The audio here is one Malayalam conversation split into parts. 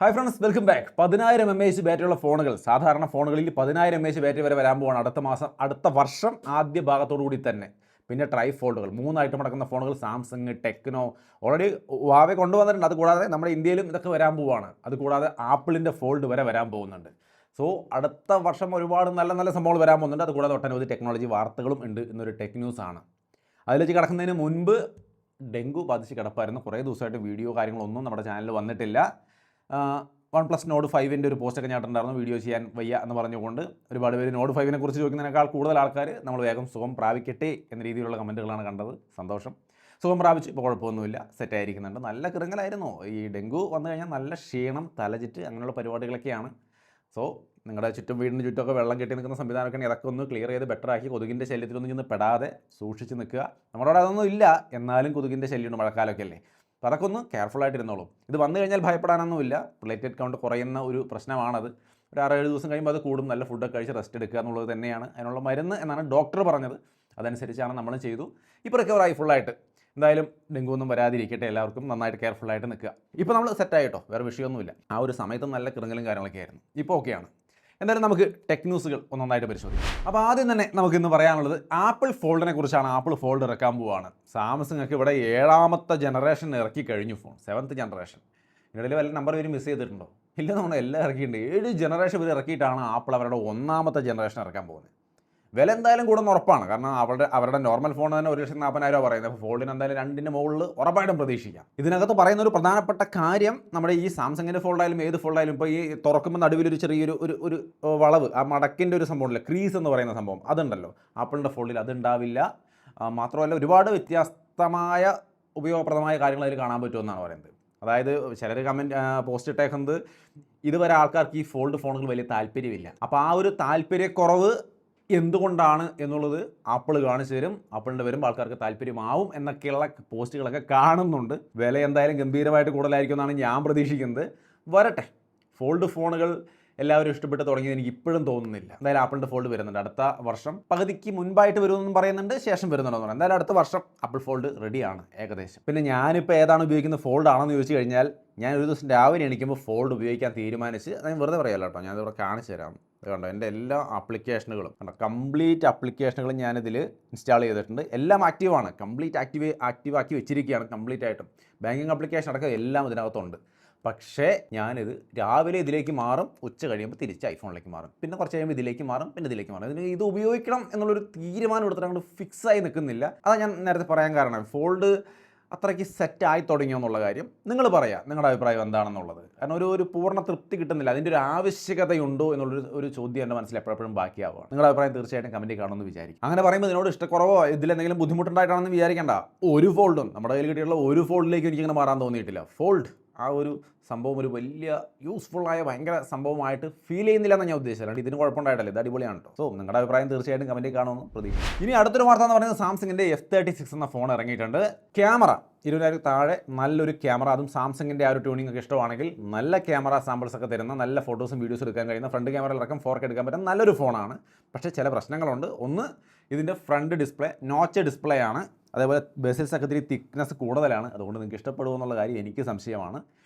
Hi friends, welcome back. 10,000 mAh ബാറ്ററിയുള്ള ഫോണുകൾ, സാധാരണ ഫോണുകളിൽ 10,000 mAh ബാറ്ററി വരെ വരാൻ പോവാണ് അടുത്ത വർഷം ആദ്യ ഭാഗത്തോടു കൂടി തന്നെ. പിന്നെ ട്രൈ ഫോൾഡുകൾ 3 ഐറ്റം അടക്കുന്ന ഫോണുകൾ സാംസങ്, ടെക്നോ ഓൾറെഡി വാവെ കൊണ്ടുവന്നിട്ടുണ്ട്. അതുകൂടാതെ നമ്മുടെ ഇന്ത്യയിലും ഇതൊക്കെ വരാൻ പോവുകയാണ്. അതുകൂടാതെ ആപ്പിളിൻ്റെ ഫോൾഡ് വരെ വരാൻ പോകുന്നുണ്ട്. സോ അടുത്ത വർഷം ഒരുപാട് നല്ല നല്ല സംഭവങ്ങൾ വരാൻ പോകുന്നുണ്ട്. അതുകൂടാതെ ഒട്ടനവധി ടെക്നോളജി വാർത്തകളും ഉണ്ട് എന്നൊരു ടെക് ന്യൂസ് ആണ്. അതിലേക്ക് കടക്കുന്നതിന് മുൻപ് ഡെങ്കു ബാധിച്ച് കിടപ്പായിരുന്നു. കുറേ ദിവസമായിട്ട് വീഡിയോ കാര്യങ്ങളൊന്നും നമ്മുടെ ചാനലിൽ വന്നിട്ടില്ല. OnePlus Nord 5ൻ്റെ ഒരു പോസ്റ്റൊക്കെ ഞാൻ ഇട്ടിട്ടുണ്ടായിരുന്നു, വീഡിയോ ചെയ്യാൻ വയ്യ എന്ന് പറഞ്ഞുകൊണ്ട്. ഒരുപാട് പേര് Nord 5നെ കുറിച്ച് ചോദിക്കുന്നതിനേക്കാൾ കൂടുതൽ ആൾക്കാർ നമ്മൾ വേഗം സുഖം പ്രാപിക്കട്ടെ എന്ന രീതിയിലുള്ള കമൻറ്റുകളാണ് കണ്ടത്. സന്തോഷം. സുഖം പ്രാപിച്ച് ഇപ്പോൾ കുഴപ്പമൊന്നുമില്ല, സെറ്റായിരിക്കുന്നുണ്ട്. നല്ല കിറങ്ങലായിരുന്നു. ഈ ഡെങ്കു വന്നു കഴിഞ്ഞാൽ നല്ല ക്ഷീണം, തലചുറ്റ്, അങ്ങനെയുള്ള പരിപാടികളൊക്കെയാണ്. സോ നിങ്ങളുടെ വീടിന് ചുറ്റുമൊക്കെ വെള്ളം കെട്ടി നിൽക്കുന്ന സംവിധാനമൊക്കെ ഇതൊക്കെ ഒന്ന് ക്ലിയർ ചെയ്ത് ബെറ്ററാക്കി കൊതുകിൻ്റെ ശല്യത്തിലൊന്നും ചെന്ന് പെടാതെ സൂക്ഷിച്ച് നിൽക്കുക. നമ്മുടെ അവിടെ അതൊന്നും ഇല്ല, എന്നാലും കൊതുകിൻ്റെ ശല്യമുണ്ട്, മഴക്കാലമൊക്കെ അല്ലേ. അപ്പോൾ അതൊക്കെ ഒന്ന് കെയർഫുള്ളായിട്ടിരുന്നോളൂ. ഇത് വന്നു കഴിഞ്ഞാൽ ഭയപ്പെടാനൊന്നുമില്ല. പ്ലേറ്റ്ലെറ്റ് കൗണ്ട് കുറയുന്ന ഒരു പ്രശ്നമാണത്. ഒരു 6-7 ദിവസം കഴിയുമ്പോൾ അത് കൂടും. നല്ല ഫുഡൊക്കെ കഴിച്ച് റെസ്റ്റ് എടുക്കുക എന്നുള്ളത് തന്നെയാണ് അതിനുള്ള മരുന്ന് എന്നാണ് ഡോക്ടർ പറഞ്ഞത്. അതനുസരിച്ചാണ് നമ്മൾ ചെയ്തു. ഇപ്പോൾ റിക്കവറായി ഫുള്ളായിട്ട്. എന്തായാലും ഡെങ്കു ഒന്നും വരാതിരിക്കട്ടെ. എല്ലാവർക്കും നന്നായിട്ട് കെയർഫുള്ളായിട്ട് നിൽക്കുക. ഇപ്പോൾ നമ്മൾ സെറ്റായിട്ടോ, വേറെ വിഷയമൊന്നുമില്ല. ആ ഒരു സമയത്ത് നല്ല കിറങ്ങലും കാര്യങ്ങളൊക്കെ ആയിരുന്നു. ഇപ്പോൾ ഓക്കെയാണ്. എന്തായാലും നമുക്ക് ടെക് ന്യൂസുകൾ ഒന്നൊന്നായിട്ട് പരിശോധിക്കാം. അപ്പോൾ ആദ്യം തന്നെ നമുക്കിന്ന് പറയാനുള്ളത് ആപ്പിൾ ഫോൾഡിനെ കുറിച്ചാണ്. ആപ്പിൾ ഫോൾഡ് ഇറക്കാൻ പോവുകയാണ്. സാംസങ് ഒക്കെ ഇവിടെ 7ാമത്തെ ജനറേഷൻ ഇറക്കി കഴിഞ്ഞു ഫോൺ, 7th ജനറേഷൻ. ഇതിനിടയിൽ വല്ല നമ്പർ ഇവർ മിസ് ചെയ്തിട്ടുണ്ടോ? ഇല്ല, നമ്മൾ എല്ലാം ഇറക്കിയിട്ടുണ്ട്. 7 ജനറേഷൻ ഇവർ ഇറക്കിയിട്ടാണ് ആപ്പിൾ അവരുടെ 1ാമത്തെ ജനറേഷൻ ഇറക്കാൻ പോകുന്നത്. വില എന്തായാലും കൂടുന്ന ഉറപ്പാണ്. കാരണം അവരുടെ നോർമൽ ഫോൺ തന്നെ 1,40,000 രൂപ പറയുന്നത്. അപ്പോൾ ഫോൾഡിന് എന്തായാലും 2ൻ്റെ മുകളിൽ ഉറപ്പായിട്ടും പ്രതീക്ഷിക്കാം. ഇതിനകത്ത് പറയുന്ന ഒരു പ്രധാനപ്പെട്ട കാര്യം, നമ്മുടെ ഈ സാംസങ്ങിൻ്റെ ഫോൾഡായാലും ഏത് ഫോൾഡായാലും ഇപ്പോൾ ഈ തുറക്കുമ്പോൾ നടുവിലൊരു ചെറിയൊരു ഒരു വളവ്, ആ മടക്കിൻ്റെ ഒരു സംഭവമില്ല, ക്രീസ് എന്ന് പറയുന്ന സംഭവം, അതുണ്ടല്ലോ. ആപ്പിളിൻ്റെ ഫോൾഡിൽ അതുണ്ടാവില്ല. മാത്രമല്ല ഒരുപാട് വ്യത്യസ്തമായ ഉപയോഗപ്രദമായ കാര്യങ്ങൾ അതിൽ കാണാൻ പറ്റുമെന്നാണ് പറയുന്നത്. അതായത് ചിലർ പോസ്റ്റ് ഇട്ടേക്കുന്നത് ഇതുവരെ ആൾക്കാർക്ക് ഈ ഫോൾഡ് ഫോണുകൾ വലിയ താല്പര്യമില്ല. അപ്പോൾ ആ ഒരു താല്പര്യക്കുറവ് എന്തുകൊണ്ടാണ് എന്നുള്ളത് ആപ്പിൾ കാണിച്ചു തരും. ആപ്പിളിൻ്റെ വരുമ്പോൾ ആൾക്കാർക്ക് താല്പര്യമാവും എന്നൊക്കെയുള്ള പോസ്റ്റുകളൊക്കെ കാണുന്നുണ്ട്. വില എന്തായാലും ഗംഭീരമായിട്ട് കൂടുതലായിരിക്കും എന്നാണ് ഞാൻ പ്രതീക്ഷിക്കുന്നത്. വരട്ടെ. ഫോൾഡ് ഫോണുകൾ എല്ലാവരും ഇഷ്ടപ്പെട്ട് തുടങ്ങിയത് എനിക്ക് ഇപ്പോഴും തോന്നുന്നില്ല. എന്തായാലും ആപ്പിളിൻ്റെ ഫോൾഡ് വരുന്നുണ്ട്. അടുത്ത വർഷം പകുതിക്ക് മുൻപായിട്ട് വരുമെന്നും പറയുന്നുണ്ട്, ശേഷം വരുന്നുണ്ടെന്ന് പറയുന്നത്. എന്തായാലും അടുത്ത വർഷം ആപ്പിൾ ഫോൾഡ് റെഡിയാണ് ഏകദേശം. പിന്നെ ഞാനിപ്പോൾ ഏതാണ് ഉപയോഗിക്കുന്നത്, ഫോൾഡ് ആണെന്ന് ചോദിച്ചു കഴിഞ്ഞാൽ, ഞാൻ ഒരു ദിവസം രാവിലെ എണീക്കുമ്പോൾ ഫോൾഡ് ഉപയോഗിക്കാൻ തീരുമാനിച്ച്, ഞാൻ വെറുതെ പറയാമല്ലോ കേട്ടോ, ഞാനിവിടെ കാണിച്ചു തരാം. കണ്ടോ, എൻ്റെ എല്ലാ ആപ്ലിക്കേഷനുകളും കണ്ടോ, കംപ്ലീറ്റ് ആപ്ലിക്കേഷനുകളും ഞാനിതിൽ ഇൻസ്റ്റാൾ ചെയ്തിട്ടുണ്ട്. എല്ലാം ആക്റ്റീവാണ്, കംപ്ലീറ്റ് ആക്റ്റീവാക്കി വെച്ചിരിക്കുകയാണ് കംപ്ലീറ്റ് ആയിട്ടും. ബാങ്കിങ് ആപ്ലിക്കേഷൻ അടക്കം എല്ലാം ഇതിനകത്തുണ്ട്. പക്ഷേ ഞാനിത് രാവിലെ ഇതിലേക്ക് മാറും, ഉച്ച കഴിയുമ്പോൾ തിരിച്ച് ഐഫോണിലേക്ക് മാറും, പിന്നെ കുറച്ച് കഴിയുമ്പോൾ ഇതിലേക്ക് മാറും, പിന്നെ ഇതിലേക്ക് മാറും. ഇത് ഉപയോഗിക്കണം എന്നുള്ളൊരു തീരുമാനം എടുത്തിട്ട് അങ്ങോട്ട് ഫിക്സായി നിൽക്കുന്നില്ല. അതാണ് ഞാൻ നേരത്തെ പറയാൻ കാരണം. ഫോൾഡ് അത്രയ്ക്ക് സെറ്റായി തുടങ്ങിയോ എന്നുള്ള കാര്യം നിങ്ങൾ പറയാം, നിങ്ങളുടെ അഭിപ്രായം എന്താണെന്നുള്ളത്. കാരണം ഒരു പൂർണ്ണ തൃപ്തി കിട്ടുന്നില്ല. അതിൻ്റെ ഒരു ആവശ്യകതയുണ്ടോ എന്നുള്ളൊരു ചോദ്യം എൻ്റെ മനസ്സിൽ എപ്പോഴും ബാക്കിയാവുകയാണ്. നിങ്ങളുടെ അഭിപ്രായം തീർച്ചയായിട്ടും കമൻറ്റിൽ കാണുമെന്ന് വിചാരിക്കും. അങ്ങനെ പറയുമ്പോൾ ഇതിനോട് ഇഷ്ടക്കുറവോ ഇതിലെന്തെങ്കിലും ബുദ്ധിമുട്ടുണ്ടായിട്ടാണെന്ന് വിചാരിക്കേണ്ട. ഒരു ഫോൾഡും നമ്മുടെ കയ്യിൽ കിട്ടിയുള്ള ഒരു ഫോൾഡിലേക്ക് എനിക്കിങ്ങനെ മാറാൻ തോന്നിയിട്ടില്ല. ഫോൾഡ് ആ ഒരു സംഭവം ഒരു വലിയ യൂസ്ഫുള്ളായ ഭയങ്കര സംഭവമായിട്ട് ഫീൽ ചെയ്യുന്നില്ല എന്നാണ് ഞാൻ ഉദ്ദേശിച്ചത്. അല്ലെങ്കിൽ ഇതിന് കുഴപ്പമുണ്ടായിട്ടല്ലേ, ഇത് അടിപൊളിയാണ് കേട്ടോ. സോ നിങ്ങളുടെ അഭിപ്രായം തീർച്ചയായിട്ടും കമൻറ്റിൽ കാണുമെന്ന് പ്രതീക്ഷിക്കും. ഇനി അടുത്തൊരു വാർത്ത എന്ന് പറയുന്നത് സാംസങ്ങിൻ്റെ F36 എന്ന ഫോൺ ഇറങ്ങിയിട്ടുണ്ട്. ക്യാമറ 20,000 താഴെ നല്ലൊരു ക്യാമറ, അതും സാംസങ്ങിൻ്റെ ആ ഒരു ട്യൂണിംഗ് ഒക്കെ ഇഷ്ടമാണെങ്കിൽ നല്ല ക്യാമറ സാമ്പിൾസ് ഒക്കെ തരുന്ന, നല്ല ഫോട്ടോസും വീഡിയോസും എടുക്കാൻ കഴിയുന്ന, ഫ്രണ്ട് ക്യാമറയിലടക്കം 4K എടുക്കാൻ പറ്റുന്ന നല്ലൊരു ഫോണാണ്. പക്ഷേ ചില പ്രശ്നങ്ങളുണ്ട്. ഒന്ന്, ഇതിൻ്റെ ഫ്രണ്ട് ഡിസ്പ്ലേ നോച്ച് ഡിസ്പ്ലേ ആണ്. അതേപോലെ ബെസിൽസ് ഒക്കെ ഇത്തിരി തിക്നെസ് കൂടുതലാണ്. അതുകൊണ്ട് നിങ്ങൾക്ക് ഇഷ്ടപ്പെടുമോ എന്നുള്ള കാര്യം എനിക്ക് സംശയമാണ്.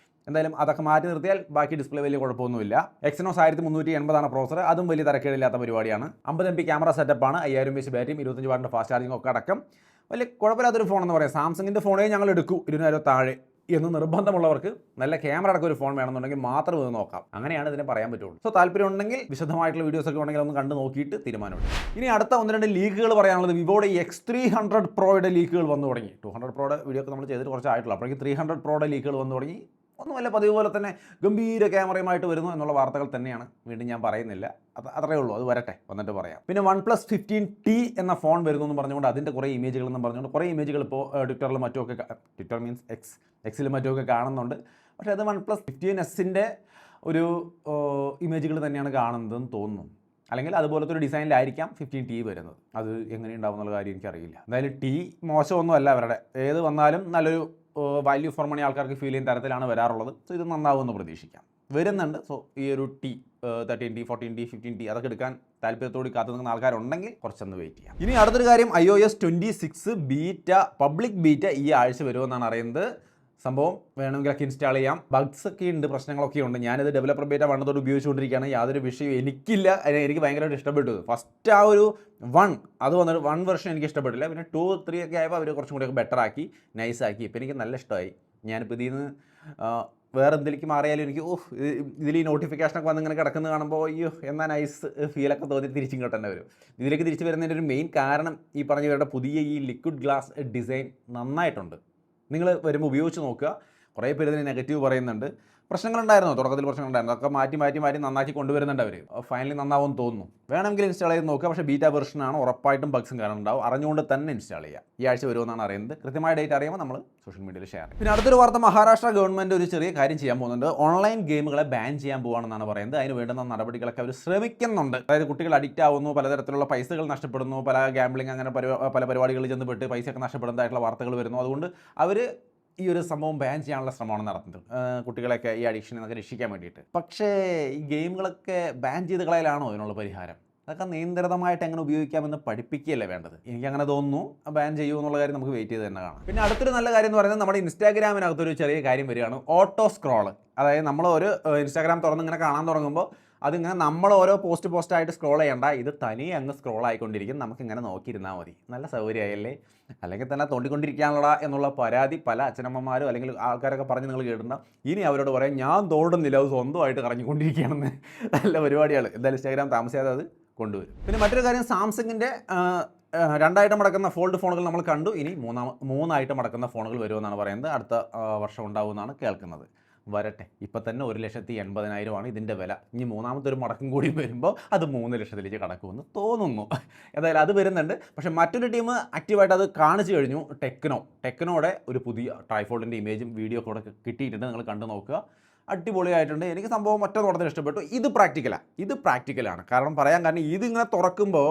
എന്തായാലും അതൊക്കെ മാറ്റി നിർത്തിയാൽ ബാക്കി ഡിസ്പ്ലേ വലിയ കുഴപ്പമൊന്നുമില്ല. Exynos 1380 പ്രോസർ, അതും വലിയ തരക്കേടില്ലാത്ത പരിപാടിയാണ്. 50 MP ക്യാമറ സെറ്റപ്പാണ്, 5000 mAh ബാറ്ററിയും 25 വാട്ടിൻ്റെ ഫാസ്റ്റ് ചാർജിങ് ഒക്കെ അടക്കം വലിയ കുഴപ്പമില്ലാത്തൊരു ഫോണെന്ന് പറയാം. സാംസങ്ങിൻ്റെ ഫോണേ ഞങ്ങൾ എടുക്കൂ 20,000 താഴെ എന്ന് നിർബന്ധമുള്ളവർക്ക് നല്ല ക്യാമറ അടക്കം ഒരു ഫോൺ വേണമെന്നുണ്ടെങ്കിൽ മാത്രം ഇത് നോക്കാം. അങ്ങനെയാണ് ഇതിനെ പറയാൻ പറ്റുള്ളൂ. സോ താല്പര്യം ഉണ്ടെങ്കിൽ വിശദമായിട്ടുള്ള വീഡിയോസ് ഒക്കെ ഉണ്ടെങ്കിൽ ഒന്ന് കണ്ട് നോക്കിയിട്ട് തീരുമാനമുണ്ട്. ഇനി അടുത്ത 1-2 ലീക്കുകൾ പറയാനുള്ളത്, വിവോയുടെ X300 Proയുടെ ലീക്കുകൾ വന്നു തുടങ്ങി. 200 Proയുടെ വീഡിയോ ഒക്കെ നമ്മൾ ചെയ്തിട്ട് കുറച്ചായിട്ടുള്ളൂ. അപ്പോഴേക്കും 300 Proയുടെ ലീക്കുകൾ വന്നു തുടങ്ങി. ഒന്നുമല്ല, പതിവ് പോലെ തന്നെ ഗംഭീര ക്യാമറയുമായിട്ട് വരുന്നു എന്നുള്ള വാർത്തകൾ തന്നെയാണ്. വീണ്ടും ഞാൻ പറയുന്നില്ല, അത്രയേ ഉള്ളൂ. അത് വരട്ടെ, വന്നിട്ട് പറയാം. പിന്നെ OnePlus 15T എന്ന ഫോൺ വരുന്നു എന്ന് പറഞ്ഞുകൊണ്ട് അതിൻ്റെ കുറേ ഇമേജുകൾ എന്നും പറഞ്ഞുകൊണ്ട് കുറേ ഇമേജുകൾ ഇപ്പോൾ ട്വിറ്ററിലും മറ്റുമൊക്കെ, ട്വിറ്റർ മീൻസ് എക്സിലും മറ്റുമൊക്കെ കാണുന്നുണ്ട്. പക്ഷേ അത് OnePlus 15S ഒരു ഇമേജുകൾ തന്നെയാണ് കാണുന്നതെന്ന് തോന്നുന്നു. അല്ലെങ്കിൽ അതുപോലത്തെ ഒരു ഡിസൈനിലായിരിക്കാം 15T വരുന്നത്. അത് എങ്ങനെയുണ്ടാവും എന്നുള്ള കാര്യം എനിക്കറിയില്ല. എന്തായാലും T മോശമൊന്നും അല്ല, അവരുടെ ഏത് വന്നാലും നല്ലൊരു വാല്യൂ ഫോർ മണി ആൾക്കാർക്ക് ഫീൽ ചെയ്യുന്ന തരത്തിലാണ് വരാറുള്ളത്. സോ ഇത് നന്നാവുമെന്ന് പ്രതീക്ഷിക്കാം. വരുന്നുണ്ട്. സോ ഈ ഒരു T 13T 14T 15T അതൊക്കെ എടുക്കാൻ താല്പര്യത്തോടെ കാത്തു നിൽക്കുന്ന ആൾക്കാരുണ്ടെങ്കിൽ കുറച്ചൊന്ന് വെയിറ്റ് ചെയ്യാം. ഇനി അടുത്തൊരു കാര്യം, iOS 26 ബീറ്റ പബ്ലിക് ബീറ്റ ഈ ആഴ്ച വരുമെന്നാണ് അറിയുന്നത്. സംഭവം വേണമെങ്കിലൊക്കെ ഇൻസ്റ്റാൾ ചെയ്യാം. ബഗ്സ് ഒക്കെ ഉണ്ട്, പ്രശ്നങ്ങളൊക്കെ ഉണ്ട്. ഞാനിത് ഡെവലപ്പർ ബേറ്റ വണ്ണത്തോട് ഉപയോഗിച്ചുകൊണ്ടിരിക്കുകയാണ്. യാതൊരു വിഷയം എനിക്കില്ല. എനിക്ക് ഭയങ്കരമായിട്ട് ഇഷ്ടപ്പെട്ടു. ഫസ്റ്റ് ആ ഒരു അത് വന്നിട്ട് 1 വെർഷൻ എനിക്ക് ഇഷ്ടപ്പെട്ടില്ല. പിന്നെ 2, 3 ഒക്കെ ആയപ്പോൾ അവർ കുറച്ചും കൂടിയൊക്കെ ബെറ്റർ ആക്കി, നൈസാക്കി. ഇപ്പോൾ എനിക്ക് നല്ല ഇഷ്ടമായി. ഞാനിപ്പോൾ ഇതിൽ നിന്ന് വേറെ എന്തിലേക്ക് മാറിയാലും എനിക്ക് ഇതിൽ ഈ നോട്ടിഫിക്കേഷനൊക്കെ വന്ന് ഇങ്ങനെ കിടക്കുന്നത് കാണുമ്പോൾ അയ്യോ എന്നാൽ നൈസ് ഫീലൊക്കെ തോന്നി തിരിച്ചും കിട്ടേണ്ടി വരും. ഇതിലേക്ക് തിരിച്ചു വരുന്നതിൻ്റെ ഒരു മെയിൻ കാരണം ഈ പറഞ്ഞവരുടെ പുതിയ ഈ ലിക്വിഡ് ഗ്ലാസ് ഡിസൈൻ നന്നായിട്ടുണ്ട്. നിങ്ങൾ വരുമ്പോൾ ഉപയോഗിച്ച് നോക്കുക. കുറേ പേര് ഇതിന് നെഗറ്റീവ് പറയുന്നുണ്ട്. പ്രശ്നങ്ങളുണ്ടായിരുന്നു, തുടക്കത്തിൽ പ്രശ്നങ്ങളുണ്ടായിരുന്നു. അതൊക്കെ മാറ്റി നന്നാക്കി കൊണ്ടുവരുന്നുണ്ട് അവർ. ഫൈനലി നന്നാവുമെന്ന് തോന്നുന്നു. വേണമെങ്കിൽ ഇൻസ്റ്റാൾ ചെയ്ത് നോക്കുക. പക്ഷേ ബീറ്റ വെർഷനാണ്, ഉറപ്പായിട്ടും ബഗ്സും കാരണം ഉണ്ടാവും. അറിഞ്ഞുകൊണ്ട് തന്നെ ഇൻസ്റ്റാൾ ചെയ്യുക. ഈ ആഴ്ച വരുമെന്നാണ് അറിയുന്നത്. കൃത്യമായ ഡേറ്റ് അറിയുമ്പോൾ നമ്മൾ സോഷ്യൽ മീഡിയയിൽ ഷെയർ ചെയ്യും. പിന്നെ അടുത്തൊരു വാർത്ത, മഹാരാഷ്ട്ര ഗവൺമെൻറ് ഒരു ചെറിയ കാര്യം ചെയ്യാൻ പോകുന്നുണ്ട്. ഓൺലൈൻ ഗെയിമുകളെ ബാൻ ചെയ്യാൻ പോകുകയാണെന്നാണ് പറയുന്നത്. അതിന് വേണ്ടുന്ന നടപടികളൊക്കെ അവർ ശ്രമിക്കുന്നുണ്ട്. അതായത് കുട്ടികൾ അഡിക്റ്റ് ആവുന്നു, പലതരത്തിലുള്ള പൈസകൾ നഷ്ടപ്പെടുന്നു, പല ഗാംബ്ലിംഗ് അങ്ങനെ പല പരിപാടികളിൽ ചെന്നപ്പെട്ട് പൈസയൊക്കെ നഷ്ടപ്പെടുന്നതായിട്ടുള്ള വാർത്തകൾ വരുന്നു. അതുകൊണ്ട് അവർ ഈ ഒരു സംഭവം ബാൻ ചെയ്യാനുള്ള ശ്രമമാണ് നടത്തുന്നത്, കുട്ടികളെയൊക്കെ ഈ അഡിക്ഷനിൽ നിന്നൊക്കെ രക്ഷിക്കാൻ വേണ്ടിയിട്ട്. പക്ഷേ ഈ ഗെയിമുകളൊക്കെ ബാൻ ചെയ്ത് കളയലാണോ അതിനുള്ള പരിഹാരം? അതൊക്കെ നിയന്ത്രിതമായിട്ട് എങ്ങനെ ഉപയോഗിക്കാമെന്ന് പഠിപ്പിക്കുകയല്ലേ വേണ്ടത്. എനിക്കങ്ങനെ തോന്നുന്നു. ബാൻ ചെയ്യൂ എന്നുള്ള കാര്യം നമുക്ക് വെയിറ്റ് ചെയ്ത് തന്നെ കാണാം. പിന്നെ അടുത്തൊരു നല്ല കാര്യം എന്ന് പറയുന്നത്, നമ്മുടെ ഇൻസ്റ്റാഗ്രാമിനകത്തൊരു ചെറിയ കാര്യം വരികയാണ്, ഓട്ടോ സ്ക്രോള്. അതായത് നമ്മൾ ഒരു ഇൻസ്റ്റാഗ്രാം തുറന്ന് ഇങ്ങനെ കാണാൻ തുടങ്ങുമ്പോൾ അതിങ്ങനെ നമ്മൾ ഓരോ പോസ്റ്റായിട്ട് സ്ക്രോൾ ചെയ്യേണ്ട, ഇത് തനിയെ അങ്ങ് സ്ക്രോൾ ആയിക്കൊണ്ടിരിക്കും. നമുക്കിങ്ങനെ നോക്കിയിരുന്നാൽ മതി. നല്ല സൗകര്യമായല്ലേ? അല്ലെങ്കിൽ തന്നെ തോണ്ടിക്കൊണ്ടിരിക്കാനുള്ള എന്നുള്ള പരാതി പല അച്ഛനമ്മമാരും അല്ലെങ്കിൽ ആൾക്കാരൊക്കെ പറഞ്ഞ് നിങ്ങൾ കേട്ടിട്ടുണ്ടാകും. ഇനി അവരോട് പറയാം, ഞാൻ തോണ്ടുന്നില്ല, അത് സ്വന്തമായിട്ട് കറങ്ങിക്കൊണ്ടിരിക്കുകയാണെന്ന്. നല്ല പരിപാടിയാണ്. എന്തായാലും ഇൻസ്റ്റാഗ്രാം താമസിയാതെ അത് കൊണ്ടുവരും. പിന്നെ മറ്റൊരു കാര്യം, സാംസങ്ങിൻ്റെ 2 ഐറ്റം അടക്കുന്ന ഫോൾഡ് ഫോണുകൾ നമ്മൾ കണ്ടു. ഇനി 3 ഐറ്റം അടക്കുന്ന ഫോണുകൾ വരുമെന്നാണ് പറയുന്നത്. അടുത്ത വർഷം ഉണ്ടാവുമെന്നാണ് കേൾക്കുന്നത്. വരട്ടെ. ഇപ്പം തന്നെ 1,80,000 ഇതിൻ്റെ വില. ഇനി മൂന്നാമത്തെ ഒരു മടക്കം കൂടി വരുമ്പോൾ അത് 3 ലക്ഷത്തിലേക്ക് കടക്കുമെന്ന് തോന്നുന്നു. എന്തായാലും അത് വരുന്നുണ്ട്. പക്ഷേ മറ്റൊരു ടീം ആക്റ്റീവായിട്ട് അത് കാണിച്ചു കഴിഞ്ഞു. ടെക്നോയുടെ ഒരു പുതിയ ട്രൈഫോൾഡിൻ്റെ ഇമേജും വീഡിയോ ഒക്കെ ഇവിടെ കിട്ടിയിട്ടുണ്ട്. നിങ്ങൾ കണ്ടു നോക്കുക. അടിപൊളിയായിട്ടുണ്ട്. എനിക്ക് സംഭവം ഒറ്റ നോട്ടത്തിൽ ഇഷ്ടപ്പെട്ടു. ഇത് പ്രാക്ടിക്കലാണ്. കാരണം ഇതിങ്ങനെ തുറക്കുമ്പോൾ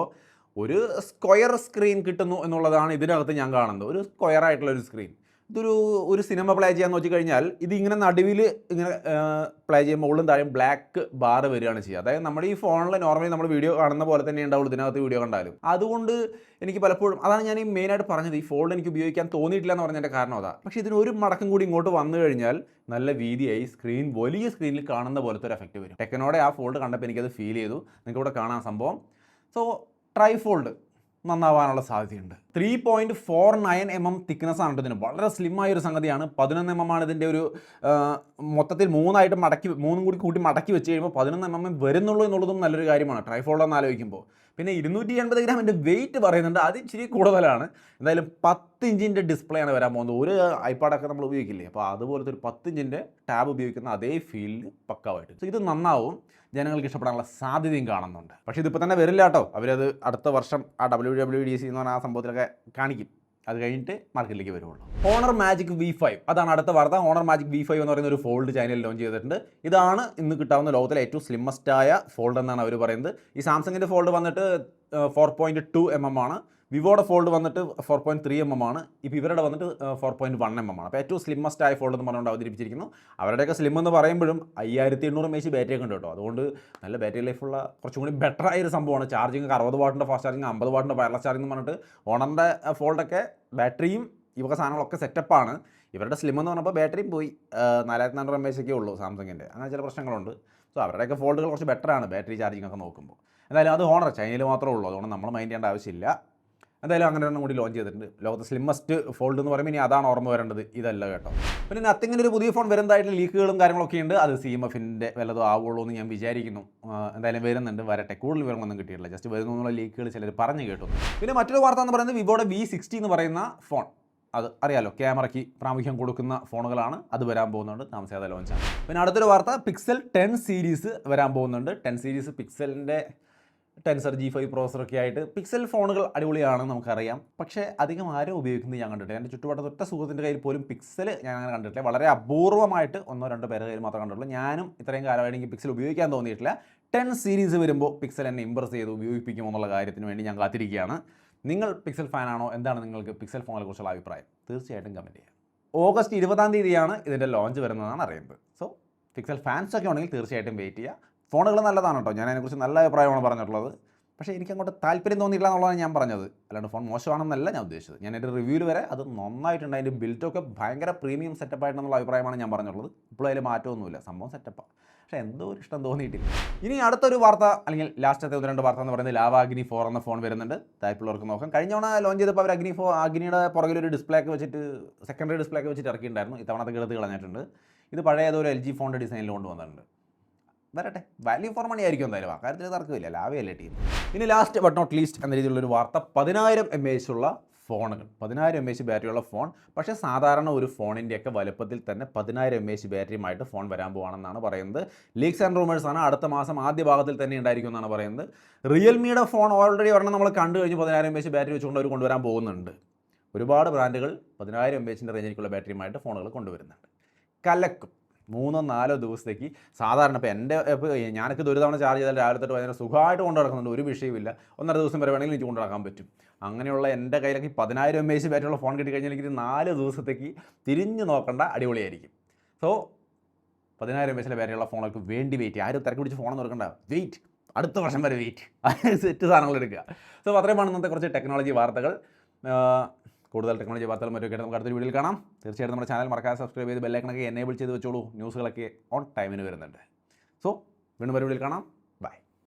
ഒരു സ്ക്വയർ സ്ക്രീൻ കിട്ടുന്നു എന്നുള്ളതാണ് ഇതിനകത്ത് ഞാൻ കാണുന്നത്. ഒരു സ്ക്വയർ ആയിട്ടുള്ള ഒരു സ്ക്രീൻ. ഒരു സിനിമ പ്ലേ ചെയ്യാൻ നോക്കിക്കഴിഞ്ഞാൽ ഇതിങ്ങനെ നടുവിൽ ഇങ്ങനെ പ്ലേ ചെയ്യുമ്പോൾ മുകളിലും താഴെയും ബ്ലാക്ക് ബാർ വരികയാണ് ചെയ്യുക. അതായത് നമ്മുടെ ഈ ഫോണിൽ നോർമലി നമ്മൾ വീഡിയോ കാണുന്ന പോലെ തന്നെ ഉണ്ടാവുള്ളൂ ഇതിനകത്ത് വീഡിയോ കണ്ടാലും. അതുകൊണ്ട് എനിക്ക് പലപ്പോഴും അതാണ് ഞാൻ ഈ മെയിനായിട്ട് പറഞ്ഞത്, ഈ ഫോൾഡ് എനിക്ക് ഉപയോഗിക്കാൻ തോന്നിയിട്ടില്ല എന്ന് പറഞ്ഞതിൻ്റെ കാരണം അതാണ്. പക്ഷേ ഇതിന് ഒരു മടക്കം കൂടി ഇങ്ങോട്ട് വന്നു കഴിഞ്ഞാൽ നല്ല വീതിയായി സ്ക്രീൻ വലിയ സ്ക്രീനിൽ കാണുന്ന പോലത്തെ ഒരു എഫക്റ്റ് വരും. ടെക്നോടെ ആ ഫോൾഡ് കണ്ടപ്പോൾ എനിക്കത് ഫീൽ ചെയ്തു. നിങ്ങൾക്ക് ഇവിടെ കാണാൻ സംഭവം. സോ ട്രൈഫോൾഡ് നന്നാവാനുള്ള സാധ്യതയുണ്ട്. 3.49 mm തിക്നെസ് ആണ് ഇതിന്. വളരെ സ്ലിമ്മായ ഒരു സംഗതിയാണ്. 11 mm ആണ് ഇതിൻ്റെ ഒരു മൊത്തത്തിൽ 3 കൂടി മടക്കി വെച്ച് കഴിയുമ്പോൾ 11 mm വരുന്നുള്ളൂ എന്നുള്ളതും നല്ലൊരു കാര്യമാണ് ട്രൈഫോൾഡ് എന്ന് ആലോചിക്കുമ്പോൾ. പിന്നെ 280 ഗ്രാം എൻ്റെ വെയിറ്റ് പറയുന്നുണ്ട്. അത് ഇച്ചിരി കൂടുതലാണ്. എന്തായാലും 10 ഇഞ്ചിൻ്റെ ഡിസ്പ്ലേ ആണ് വരാൻ പോകുന്നത്. ഒരു ഐപാഡൊക്കെ നമ്മൾ ഉപയോഗിക്കില്ലേ, അപ്പോൾ അതുപോലത്തെ ഒരു 10 ഇഞ്ചിൻ്റെ ടാബ് ഉപയോഗിക്കുന്ന അതേ ഫീലിൽ പക്കാവായിട്ട്. സോ ഇത് നന്നാവും, ജനങ്ങൾക്ക് ഇഷ്ടപ്പെടാനുള്ള സാധ്യതയും കാണുന്നുണ്ട്. പക്ഷേ ഇതിപ്പോൾ തന്നെ വരില്ല കേട്ടോ. അവരത് അടുത്ത വർഷം ആ WWDC എന്ന് പറഞ്ഞ ആ സംഭവത്തിലൊക്കെ കാണിക്കും. അത് കഴിഞ്ഞിട്ട് മാർക്കറ്റിലേക്ക് വരുള്ളൂ. ഹോണർ മാജിക് V5 അതാണ് അടുത്ത വാർത്ത. ഹോണർ മാജിക് V5 എന്ന് പറയുന്ന ഒരു ഫോൾഡ് ചൈനയിൽ ലോഞ്ച് ചെയ്തിട്ടുണ്ട്. ഇതാണ് ഇന്ന് കിട്ടാവുന്ന ലോകത്തിലെ ഏറ്റവും സ്ലിമ്മസ്റ്റായ ഫോൾഡ് എന്നാണ് അവർ പറയുന്നത്. ഈ സാംസങ്ങിൻ്റെ ഫോൾഡ് വന്നിട്ട് 4.2 mm ആണ്. വിവോയുടെ ഫോൾഡ് വന്നിട്ട് 4.3 mm ആണ്. ഇപ്പോൾ ഇവരുടെ വന്നിട്ട് 4.1 mm ആണ്. അപ്പോൾ ഏറ്റവും സ്ലിമ്മസ്റ്റ് ആയ ഫോൾഡ് എന്ന് പറഞ്ഞുകൊണ്ട് അവതരിപ്പിച്ചിരിക്കുന്നു. അവരുടെയൊക്കെ സ്ലിം എന്ന് പറയുമ്പോഴും 5800 mAh ബാറ്ററിയൊക്കെ ഉണ്ട് കേട്ടോ. അതുകൊണ്ട് നല്ല ബാറ്ററി ലൈഫുള്ള കുറച്ചും കൂടി ബെറ്റർ ആയൊരു സംഭവമാണ്. ചാർജിങ് 60 വാട്ടിൻ്റെ ഫാസ്റ്റ് ചാർജിങ്, 50 വാട്ടിൻ്റെ വയർലെസ് ചാർജിങ് എന്ന് പറഞ്ഞിട്ട് ഓണറിൻ്റെ ഫോൾഡൊക്കെ ബാറ്ററിയും ഇവക സാധനങ്ങളൊക്കെ സെറ്റപ്പാണ്. ഇവരുടെ സ്ലിം എന്ന് പറഞ്ഞപ്പോൾ ബാറ്ററിയും പോയി 4400 mAh ഒക്കെ ഉള്ളൂ സാംസങ്ങിൻ്റെ. അങ്ങനെ ചില പ്രശ്നങ്ങളുണ്ട്. സോ അവരുടെയൊക്കെ ഫോൾഡുകൾ കുറച്ച് ബെറ്ററാണ് ബാറ്ററി ചാർജിങ് ഒക്കെ നോക്കുമ്പോൾ. എന്തായാലും അത് ഹോണർ ചൈനയിൽ മാത്രമേ ഉള്ളൂ. അതുകൊണ്ട് നമ്മൾ മൈൻഡ് ചെയ്യേണ്ട ആവശ്യമില്ല. എന്തായാലും അങ്ങനെ ഒന്നും കൂടി ലോഞ്ച് ചെയ്തിട്ടുണ്ട്. ലോകത്തെ സ്ലിമ്മസ്റ്റ് ഫോൾഡ് എന്ന് പറയുമ്പോൾ ഇനി അതാണ് ഓർമ്മ വരേണ്ടത്, ഇതല്ല കേട്ടോ. പിന്നെ നത്തിങ്ങിൻ്റെ ഒരു പുതിയ ഫോൺ വരുന്നതായിട്ട് ലീക്കുകളും കാര്യങ്ങളൊക്കെ ഉണ്ട്. അത് CMFൻ്റെ വല്ലതും ആവുള്ളൂ എന്ന് ഞാൻ വിചാരിക്കുന്നു. എന്തായാലും വരുന്നുണ്ട്, വരട്ടെ. കൂടുതൽ വിവരങ്ങളൊന്നും കിട്ടിയിട്ടില്ല. ജസ്റ്റ് വരുന്നു എന്നുള്ള ലീക്കുകൾ ചിലർ പറഞ്ഞു കേട്ടു. പിന്നെ മറ്റൊരു വാർത്ത എന്ന് പറയുന്നത് വിവോയുടെ V60 എന്ന് പറയുന്ന ഫോൺ. അത് അറിയാലോ, ക്യാമറയ്ക്ക് പ്രാമുഖ്യം കൊടുക്കുന്ന ഫോണുകളാണ്. അത് വരാൻ പോകുന്നുണ്ട്, താമസിയാതെ ലോഞ്ചാണ്. പിന്നെ അടുത്തൊരു വാർത്ത, പിക്സൽ 10 സീരീസ് വരാൻ പോകുന്നുണ്ട്. 10 സീരീസ് പിക്സലിൻ്റെ ടെൻസർ G5 പ്രോസറൊക്കെ ആയിട്ട് പിക്സൽ ഫോണുകൾ അടിപൊളിയാണെന്ന് നമുക്കറിയാം. പക്ഷേ അധികം ആരും ഉപയോഗിക്കുന്നത് ഞാൻ കണ്ടിട്ടില്ല. എൻ്റെ ചുറ്റുപാടത്ത് ഒറ്റ സുഹൃത്തിൻ്റെ കയ്യിൽ പോലും പിക്സൽ ഞാൻ അങ്ങനെ കണ്ടിട്ടില്ല. വളരെ അപൂർവമായിട്ട് 1-2 പേരുടെ കയ്യിൽ മാത്രമേ കണ്ടിട്ടുള്ളൂ. ഞാനും ഇത്രയും കാലമായിട്ട് എനിക്ക് പിക്സൽ ഉപയോഗിക്കാൻ തോന്നിയിട്ടില്ല. 10 സീരീസ് വരുമ്പോൾ പിക്സൽ എന്നെ ഇമ്പ്രസ് ചെയ്ത് ഉപയോഗിപ്പിക്കുമോ എന്നുള്ള കാര്യത്തിന് വേണ്ടി ഞാൻ കാത്തിരിക്കുകയാണ്. നിങ്ങൾ പിക്സൽ ഫാനാണോ? എന്താണ് നിങ്ങൾക്ക് പിക്സൽ ഫോണിനെ കുറിച്ചുള്ള അഭിപ്രായം? തീർച്ചയായിട്ടും കമൻറ്റ് ചെയ്യാം. ഓഗസ്റ്റ് 20-ാം തീയതിയാണ് ഇതിൻ്റെ ലോഞ്ച് വരുന്നതെന്നാണ് അറിയുന്നത്. സോ പിക്സൽ ഫാൻസൊക്കെ ഉണ്ടെങ്കിൽ തീർച്ചയായിട്ടും വെയിറ്റ് ചെയ്യുക. ഫോണുകൾ നല്ലതാണ് കേട്ടോ. ഞാൻ അതിനെക്കുറിച്ച് നല്ല അഭിപ്രായമാണ് പറഞ്ഞിട്ടുള്ളത്. പക്ഷേ എനിക്കങ്ങോട്ട് താല്പര്യം തോന്നിയില്ല എന്നുള്ളതാണ് ഞാൻ പറഞ്ഞത്. അല്ലാണ്ട് ഫോൺ മോശമാണെന്നല്ല ഞാൻ ഉദ്ദേശിച്ചത്. ഞാൻ എൻ്റെ റിവ്യൂവിൽ വരെ അത് നന്നായിട്ടുണ്ട്, അതിൻ്റെ ബിൽറ്റൊക്കെ ഭയങ്കര പ്രീമിയം സെറ്റപ്പായിട്ടുള്ള അഭിപ്രായമാണ് ഞാൻ പറഞ്ഞുള്ളത്. ഇപ്പോഴും അതിൽ മാറ്റമൊന്നുമില്ല, സംഭവം സെറ്റപ്പാണ്. പക്ഷേ എന്തോ ഒരു ഇഷ്ടം തോന്നിയിട്ടില്ല. ഇനി അടുത്തൊരു വാർത്ത, അല്ലെങ്കിൽ ലാസ്റ്റത്തെ 1-2 വാർത്ത എന്ന് പറയുന്നത് ലാവ അഗ്നി 4 എന്ന ഫോൺ വരുന്നുണ്ട്. താല്പര്യമുള്ളവർക്ക് നോക്കാം. കഴിഞ്ഞ തവണ ലോഞ്ച് ചെയ്തപ്പോൾ അവർ അഗ്നിയുടെ പുറകിലൊരു ഡിസ്പ്ലേ ഒക്കെ വെച്ചിട്ട്, സെക്കൻഡറി ഡിസ്പ്ലേ ഒക്കെ വെച്ചിട്ട് ഇറക്കിയിട്ടുണ്ടായിരുന്നു. ഇത്തവണ അത് എടുത്ത് കളഞ്ഞിട്ടുണ്ട്. ഇത് പഴയ ഏതൊരു LG ഫോണിൻ്റെ ഡിസൈനിൽ കൊണ്ടുവന്നിട്ടുണ്ട്. വരട്ടെ, വാല്യൂ ഫോർ മണി ആയിരിക്കും എന്തായാലും, ആ കാര്യത്തിൽ തർക്കമില്ല, ലാവയല്ലേ ടീം. ഇനി ലാസ്റ്റ് ബട്ട് നോട്ട് ലീസ്റ്റ് എന്ന രീതിയിലുള്ളൊരു വാർത്ത, 10000 mAh ഉള്ള ഫോണുകൾ, 10000 mAh ബാറ്ററിയുള്ള ഫോൺ. പക്ഷേ സാധാരണ ഒരു ഫോണിൻ്റെയൊക്കെ വലുപ്പത്തിൽ തന്നെ 10000 mAh ബാറ്ററിയുമായിട്ട് ഫോൺ വരാൻ പോവാണെന്നാണ് പറയുന്നത്. ലീക്സ് ആൻഡ് റൂമേഴ്സ് ആണ്. അടുത്ത മാസം ആദ്യ ഭാഗത്തിൽ തന്നെ ഉണ്ടായിരിക്കും എന്നാണ് പറയുന്നത്. റിയൽമിയുടെ ഫോൺ ഓൾറെഡി ഒരെണ്ണം നമ്മൾ കണ്ടു കഴിഞ്ഞ് 10000 mAh ബാറ്ററി വെച്ചുകൊണ്ട് അവർ കൊണ്ടുവരാൻ പോകുന്നുണ്ട്. ഒരുപാട് ബ്രാൻഡുകൾ 10000 mAhൻ്റെ റേഞ്ചിലേക്കുള്ള ബാറ്ററിയുമായിട്ട് ഫോണുകൾ കൊണ്ടുവരുന്നുണ്ട്. കലക്കും 3-4 ദിവസത്തേക്ക്. സാധാരണ ഇപ്പോൾ ഞാനൊക്കെ ഒരു തവണ ചാർജ് ചെയ്താൽ രാവിലെ തൊട്ട് വൈകുന്നേരം സുഖമായിട്ട് കൊണ്ടു നടക്കുന്നുണ്ട്, ഒരു വിഷയമില്ല. 1.5 ദിവസം വരെ വേണമെങ്കിൽ എനിക്ക് കൊണ്ടു നടക്കാൻ പറ്റും. അങ്ങനെയുള്ള എൻ്റെ കയ്യിലൊക്കെ 10000 mAh ബാറ്ററിയുള്ള ഫോൺ കിട്ടിക്കഴിഞ്ഞാൽ എനിക്ക് 4 ദിവസത്തേക്ക് തിരിഞ്ഞു നോക്കേണ്ട, അടിപൊളിയായിരിക്കും. സോ 10000 mAh ബാറ്ററിയുള്ള ഫോണുകൾക്ക് വേണ്ടി വെയിറ്റ്. ആരും തിരക്ക് പിടിച്ച് ഫോണൊന്നും എടുക്കണ്ട, വെയിറ്റ്, അടുത്ത വർഷം വരെ വെയിറ്റ്. സെറ്റ് സാധനങ്ങൾ എടുക്കുക. സോ അത്രയുമാണ് ഇന്നത്തെ കുറച്ച് ടെക്നോളജി വാർത്തകൾ. കൂടുതൽ ടെക്നോളജി വാർത്തകളും മറ്റൊക്കെ നമുക്ക് അടുത്തൊരു വീഡിയോയിൽ കാണാം. തീർച്ചയായിട്ടും നമ്മുടെ ചാനൽ മറക്കാതെ സബ്സ്ക്രൈബ് ചെയ്ത് ബെല്ലൈക്കണൊക്കെ എനേബിൾ ചെയ്ത് വെച്ചോളൂ. ന്യൂസുകളൊക്കെ ഓൺ ടൈമിന് വരുന്നുണ്ട്. സോ വീണ്ടും ഒരു വീഡിയോയിൽ കാണാം.